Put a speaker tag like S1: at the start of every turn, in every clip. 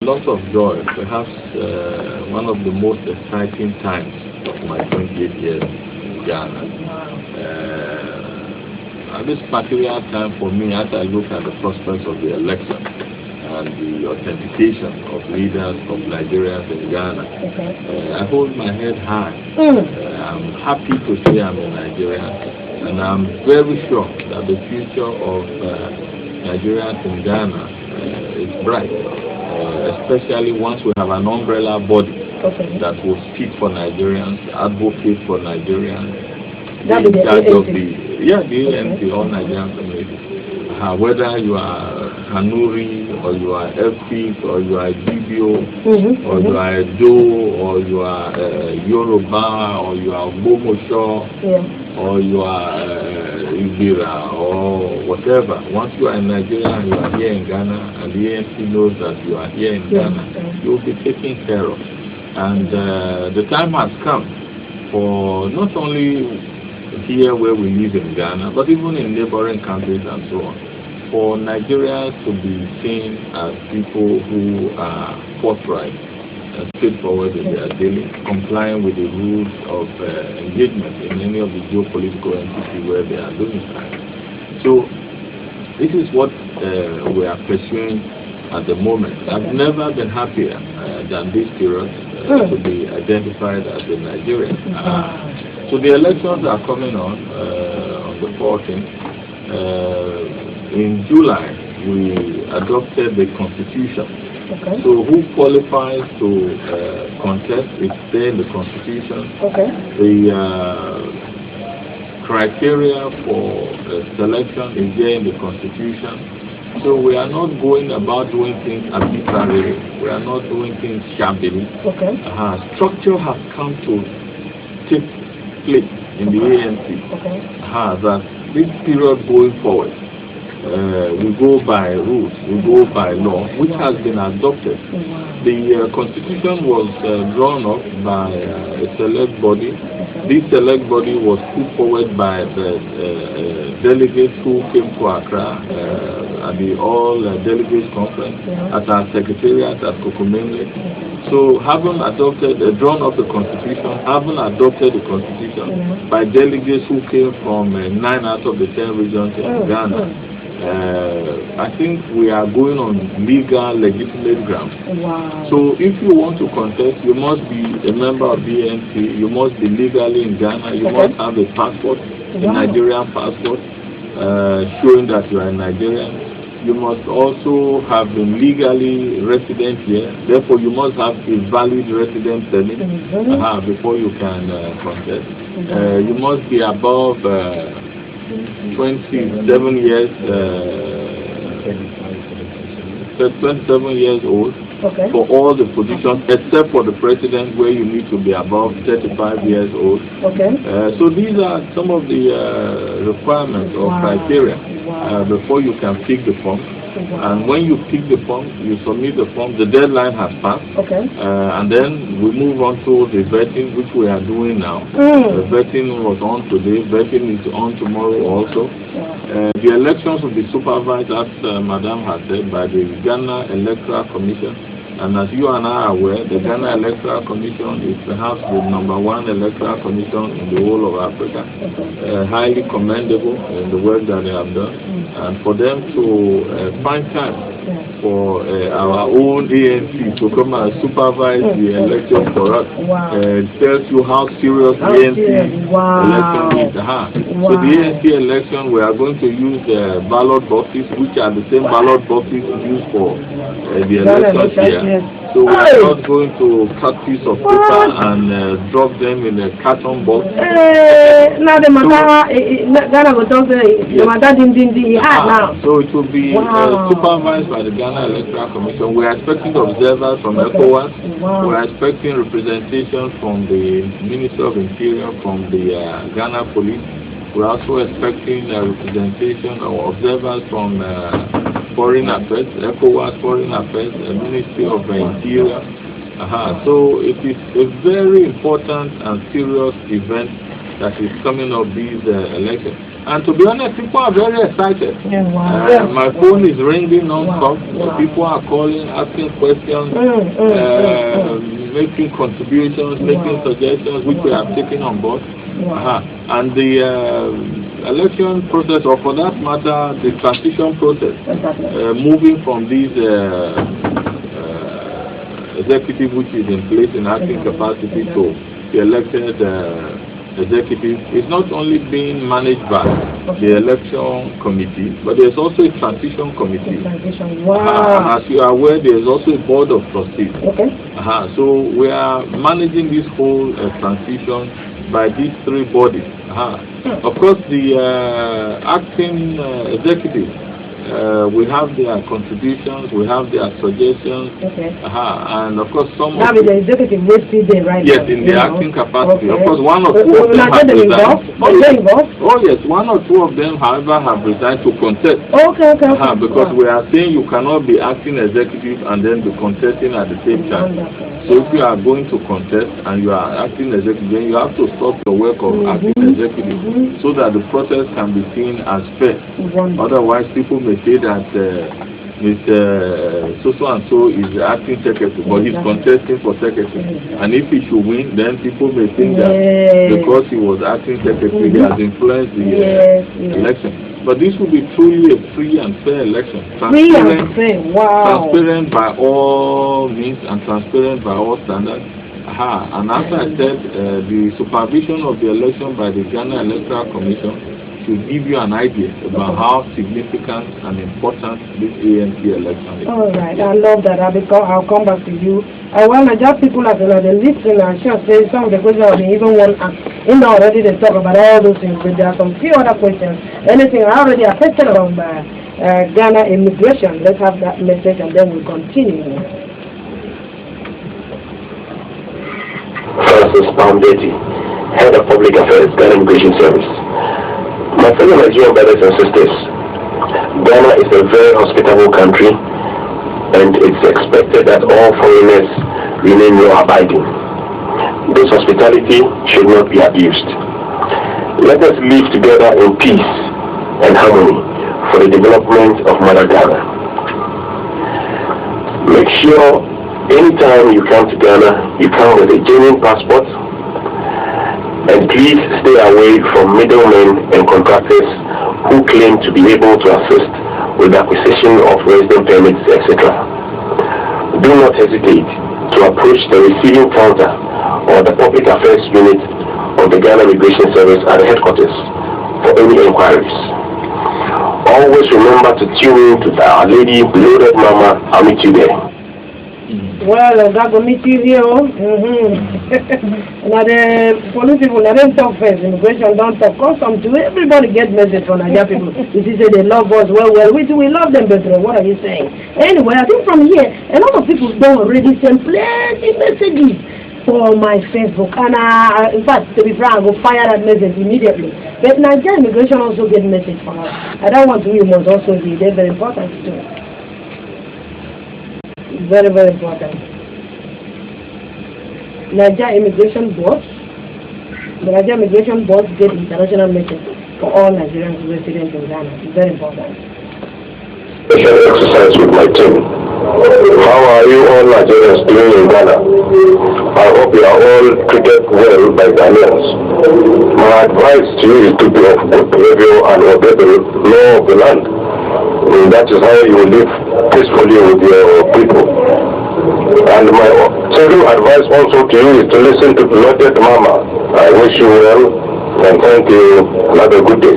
S1: lot of joy, perhaps one of the most exciting times of my 28 years in Ghana. At this particular time for me, as I look at the prospects of the election and the authentication of leaders of Nigerians in Ghana, I hold my head high. I'm happy to say I'm a Nigerian, and I'm very sure that the future of Nigerians in Ghana is bright, especially once we have an umbrella body that will speak for Nigerians, advocate for Nigerians,
S2: that be the
S1: ANC, all Nigerian communities. Whether you are Hanuri, or you are Efik, or you are Dibio, or you are Edo, or you are Yoruba, or you are Bomosho, or you are Ibira, or whatever. Once you are in Nigeria and you are here in Ghana, and the ANC knows that you are here in Ghana, you will be taken care of. And the time has come for not only here where we live in Ghana, but even in neighboring countries and so on, for Nigerians to be seen as people who are forthright and straightforward in their dealings, complying with the rules of engagement in any of the geopolitical entities where they are doing that. So this is what we are pursuing at the moment. I've never been happier than this period to be identified as a Nigerian. So the elections are coming on the 14th. In July, we adopted the Constitution. So who qualifies to contest is there in the Constitution. The criteria for selection is there in the Constitution. So we are not going about doing things arbitrarily. We are not doing things shabbily. Structure has come to take place in the ANC. That this period going forward, we go by rules, we go by law, which has been adopted. The Constitution was drawn up by a select body. This select body was put forward by the delegates who came to Accra at the All Delegates Conference at our Secretariat at Kokomenge. So having adopted, drawn up the Constitution, having adopted the Constitution by delegates who came from 9 out of the 10 regions in Ghana, I think we are going on legal, legitimate grounds. So if you want to contest, you must be a member of the ANC, you must be legally in Ghana, you must have a passport, a Nigerian passport, showing that you are a Nigerian. You must also have been legally resident here. Therefore, you must have a valid resident permit before you can contest. You must be above 27 years, 27 years old for all the positions, except for the president, where you need to be above 35 years old. So these are some of the requirements or criteria before you can pick the form. And when you pick the form, you submit the form, the deadline has passed. And then we move on to the vetting, which we are doing now. The vetting was on today, vetting is on tomorrow also. The elections will be supervised, as Madam has said, by the Ghana Electoral Commission. And as you and I are aware, the Ghana Electoral Commission is perhaps the #1 electoral commission in the whole of Africa. Highly commendable in the work that they have done. And for them to find time for our own ANC to come and supervise the election for us, tells you how serious the ANC election is. So the ANC election, we are going to use ballot boxes, which are the same ballot boxes used for the elections here. So we are not going to cut piece of paper and drop them in a carton box.
S2: Now the matter, Ghana was also the matter now.
S1: So it will be supervised by the Ghana Electoral Commission. We are expecting observers from ECOWAS. We are expecting representation from the Ministry of Interior, from the Ghana Police. We are also expecting representation or observers from Foreign Affairs, ECOWAS, Foreign Affairs, Ministry of Interior. So it is a very important and serious event that is coming up these elections. And to be honest, people are very excited.
S2: Yeah, wow.
S1: My phone is ringing non-stop. Wow. People are calling, asking questions, making contributions, making suggestions, which we have taken on board. And the election process, or for that matter, the transition process, moving from these executive which is in place in acting capacity to the elected executive is not only being managed by the election committee, but there's also a transition committee. And as you are aware, there's also a board of trustees. So we are managing this whole transition by these three bodies. Of course, the acting executive, we have their contributions, we have their suggestions, and of course some of
S2: the executive will see them, right?
S1: Yes, in the acting capacity. Of course, one or two of them have resigned. Oh yes, one or two of them, however, have resigned to contest. Because we are saying you cannot be acting executive and then be contesting at the same time. So if you are going to contest and you are acting executive, then you have to stop your work of acting executive so that the process can be seen as fair. Otherwise, people may say that Mr. So-and-so is the acting secretary, but he's contesting for secretary. And if he should win, then people may think that because he was acting secretary, he has influenced the election. But this will be truly a free and fair election. Transparent by all means and transparent by all standards. And as I said, the supervision of the election by the Ghana Electoral Commission should give you an idea about how significant and important this ANC election is.
S2: All right, I love that. I'll come back to you. Well, just people are listening, I'm sure some of the questions they even want already they talk about all those things, but there are some few other questions. Anything already affected on Ghana immigration? Let's have that message and then we'll continue.
S3: Francis Palmdetti, Head of Public Affairs, Ghana Immigration Service. My fellow Nigerian brothers and sisters, Ghana is a very hospitable country, and it's expected that all foreigners remain law-abiding. This hospitality should not be abused. Let us live together in peace and harmony for the development of Mother Ghana. Make sure anytime you come to Ghana, you come with a genuine passport, and please stay away from middlemen and contractors who claim to be able to assist with the acquisition of resident permits, etc. Do not hesitate to approach the receiving counter or the public affairs unit of the Ghana Immigration Service at the headquarters for any inquiries. Always remember to tune in to Our Lady Loaded Mama. I'll meet you there.
S2: Well, I'm going to meet you here. Now the police people, they don't talk first. Immigration don't talk. Custom to everybody get message from Nigerian people. You see, say they love us. Well, we love them better. What are you saying? Anyway, I think from here, a lot of people don't already send plenty messages for my Facebook. And in fact, to be frank, I will fire that message immediately. But Nigerian immigration also get message from us. I don't want to, you must also be. They're very important too. Very, very important. Nigerian Immigration Board. The Nigerian Immigration Board get international message for all Nigerian residents in Ghana. It's very important.
S3: Special exercise with my team. How are you all Nigerians doing in Ghana? I hope you are all treated well by Ghanaians. My advice to you is to be of good behavior and obey the law of the land. And that is how you will live peacefully with your people. And my second advice also to you is to listen to Loaded Mama. I wish you well and thank you. Have a good day.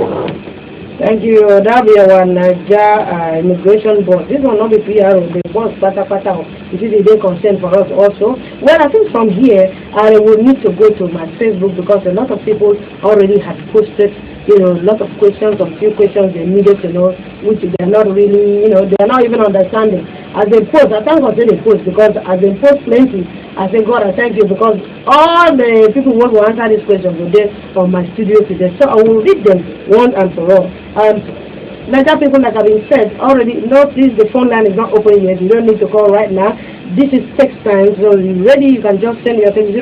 S2: Thank you. That'll be our Nigeria Immigration Board. This will not be PRO. The board pata. It is a day concern for us also. Well, I think from here, I will need to go to my Facebook because a lot of people already have posted, a lot of questions, a few questions they needed to know, which they're not really, they're not even understanding. As they post, I thank God they post because as they post plenty, I say, God, I thank you because all the people who want to answer these questions are there on my studio today. So I will read them one and for all. Niger people, like I've been said already, notice the phone line is not open yet. You don't need to call right now. This is text time, so you're ready. You can just send your text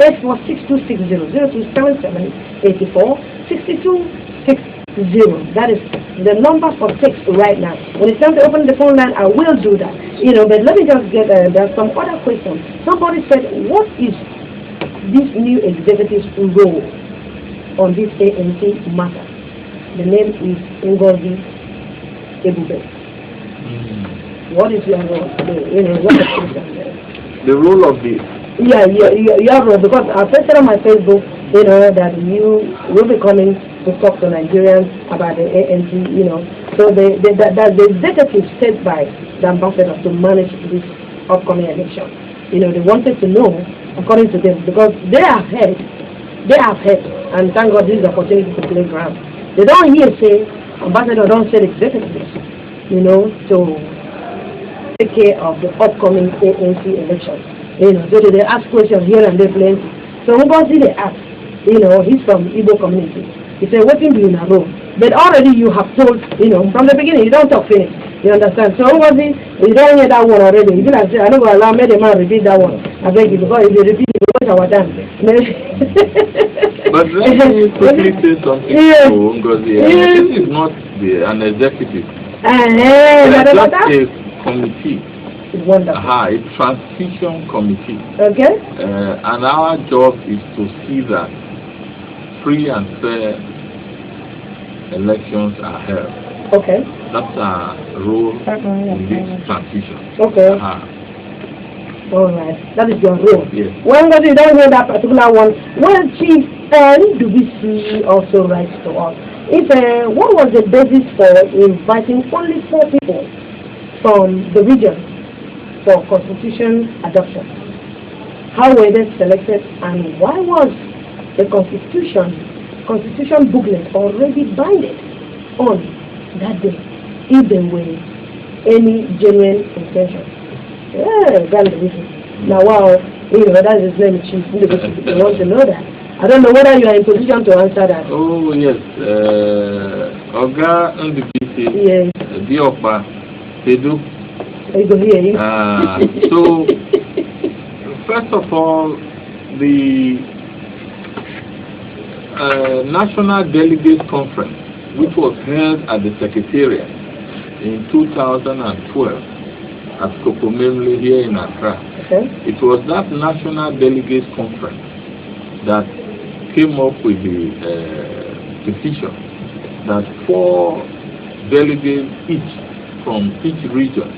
S2: 0277-846260, 0277-846260. 0. That is the number for 6 right now. When it's time to open the phone line, I will do that. You know, but let me just get there's some other questions. Somebody said, what is this new executive's role on this ANC matter? The name is Ngozi Ebube. What is your role? You know, what is
S1: the role of the...
S2: Yeah, your role, because I posted on my Facebook, you know, that you will be coming to talk to Nigerians about the ANC, you know. So the executive set by the ambassador to manage this upcoming election. You know, they wanted to know, according to them, because they have heard, and thank God this is an opportunity to play ground. They don't hear say, ambassador don't say executives, you know, to take care of the upcoming ANC election. You know, so they ask questions here and there plenty. So Ngozi they ask, you know, he's from Igbo community. He said, what do you in a row? But already you have told, you know, from the beginning, you don't talk finish. You understand? So Ngozi, you don't hear that one already. You can say, I don't allow me the man repeat that one. I beg you, because if you repeat it, we waste our time.
S1: But let me quickly say something to Ngozi. This is not an executive. It's just a committee.
S2: Wonderful.
S1: A transition committee.
S2: Okay.
S1: And our job is to see that free and fair elections are held.
S2: Okay.
S1: That's our role in this transition.
S2: Okay. All right. That is your role.
S1: Yes.
S2: When you don't hear that particular one, well, Chief, do we see also writes to us? What was the basis for inviting only 4 people from the region for constitution adoption? How were they selected, and why was the constitution booklet already binded on that day if there were any genuine intention? Yeah, that's the reason. Now, wow, you know, that is name Chief. You want to know that. I don't know whether you are in position to answer that.
S1: Oh, yes. Oga NDPC,
S2: yes.
S1: Diopa, Tedu. So, first of all, the National Delegates Conference, which was held at the Secretariat in 2012 at Kokomemle here in Accra.
S2: Okay.
S1: It was that National Delegates Conference that came up with the petition that 4 delegates each from each region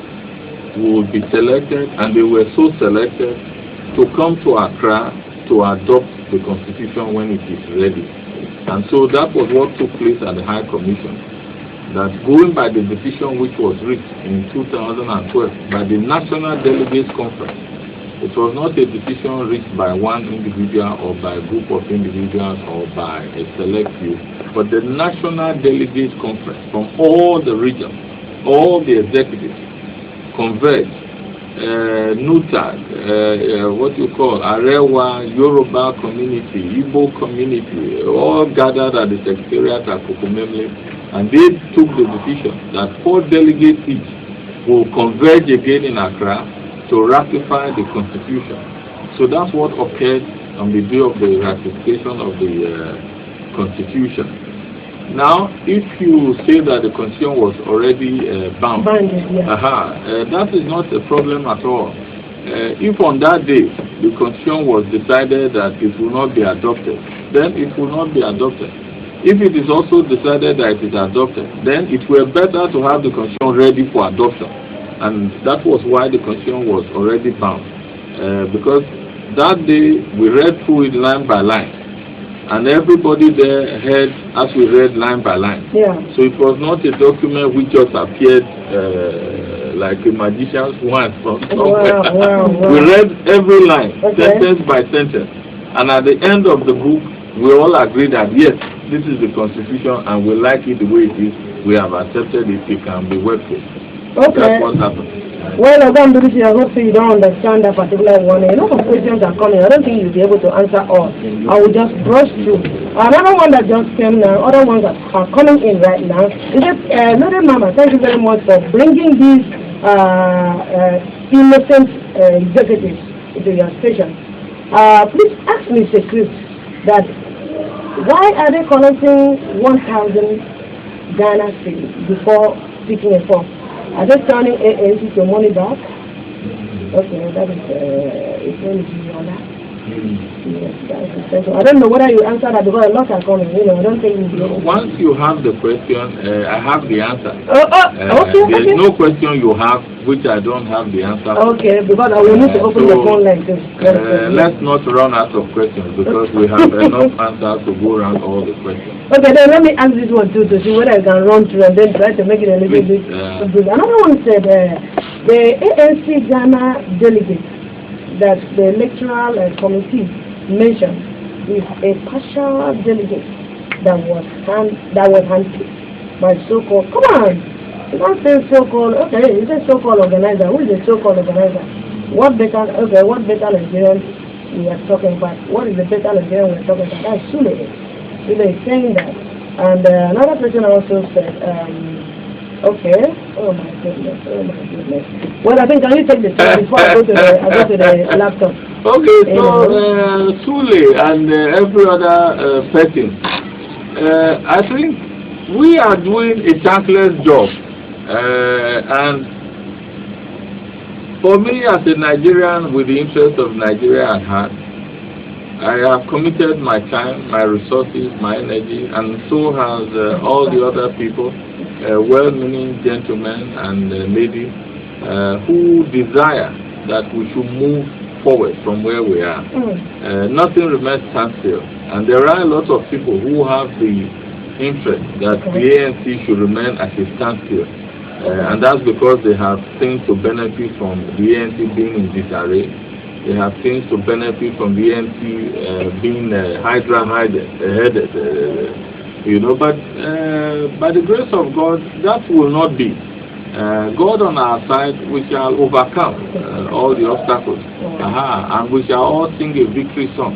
S1: would be selected, and they were so selected to come to Accra to adopt the constitution when it is ready. And so that was what took place at the High Commission, that going by the decision which was reached in 2012 by the National Delegates Conference, it was not a decision reached by one individual or by a group of individuals or by a select few, but the National Delegates Conference from all the regions, all the executives, converge, NUTAG, what you call Arewa, Yoruba community, Igbo community, all gathered at the Secretariat at Kokomemle, and they took the decision that 4 delegates each will converge again in Accra to ratify the Constitution. So that's what occurred on the day of the ratification of the Constitution. Now, if you say that the Constitution was already bound, that is not a problem at all. If on that day the Constitution was decided that it will not be adopted, then it will not be adopted. If it is also decided that it is adopted, then it were better to have the Constitution ready for adoption. And that was why the Constitution was already bound. Because that day we read through it line by line. And everybody there heard as we read line by line.
S2: Yeah.
S1: So it was not a document which just appeared like a magician's wand from somewhere.
S2: Wow.
S1: We read every line, sentence by sentence. And at the end of the book, we all agreed that yes, this is the Constitution and we like it the way it is. We have accepted it, it can be worked with.
S2: Okay.
S1: That's what happened.
S2: Well, I hope you don't understand that particular one. A lot of questions are coming. I don't think you'll be able to answer all. I will just brush through. Another one that just came now, other ones that are coming in right now. Is it, Madam Mama, thank you very much for bringing these innocent executives into your station. Please ask Mr. Chris that why are they collecting 1,000 Ghana city before picking a form. Are they turning ANC to money back? Okay, that is it's going to be on that. Yes, that is essential. I don't know whether you answer that because a lot are coming. You know, I don't think
S1: once you have the question, I have the answer.
S2: Okay.
S1: There's no question you have which I don't have the answer.
S2: Okay, because I will need to open the phone line too.
S1: Let's not run out of questions because we have enough answers to go around all the questions.
S2: Okay, then let me ask this one too to see whether I can run through and then try to make it a little bit. Another one said the ANC Ghana delegate that the electoral committee mentioned is a partial delegate that was handpicked by so-called. Come on, you don't say so-called. Okay, you say so-called organizer. Who is the so-called organizer? What better? Okay, what better Nigerian we are talking about? What is the better Nigerian we are talking about? That's Sule. Sule is saying that. And another person also said. Okay. Oh my goodness. Well, I think can you take the time before I go to the laptop?
S1: Okay, so Sule and every other person, I think we are doing a thankless job, and for me as a Nigerian with the interest of Nigeria at heart, I have committed my time, my resources, my energy, and so has all the other people, well-meaning gentlemen and ladies who desire that we should move forward from where we are. Nothing remains standstill, and there are a lot of people who have the interest that the ANC should remain at a standstill, and that's because they have things to benefit from the ANC being in disarray. They have things to benefit from the ANC being hydra-headed, you know, but by the grace of God, that will not be. God on our side, we shall overcome all the obstacles, and we shall all sing a victory song.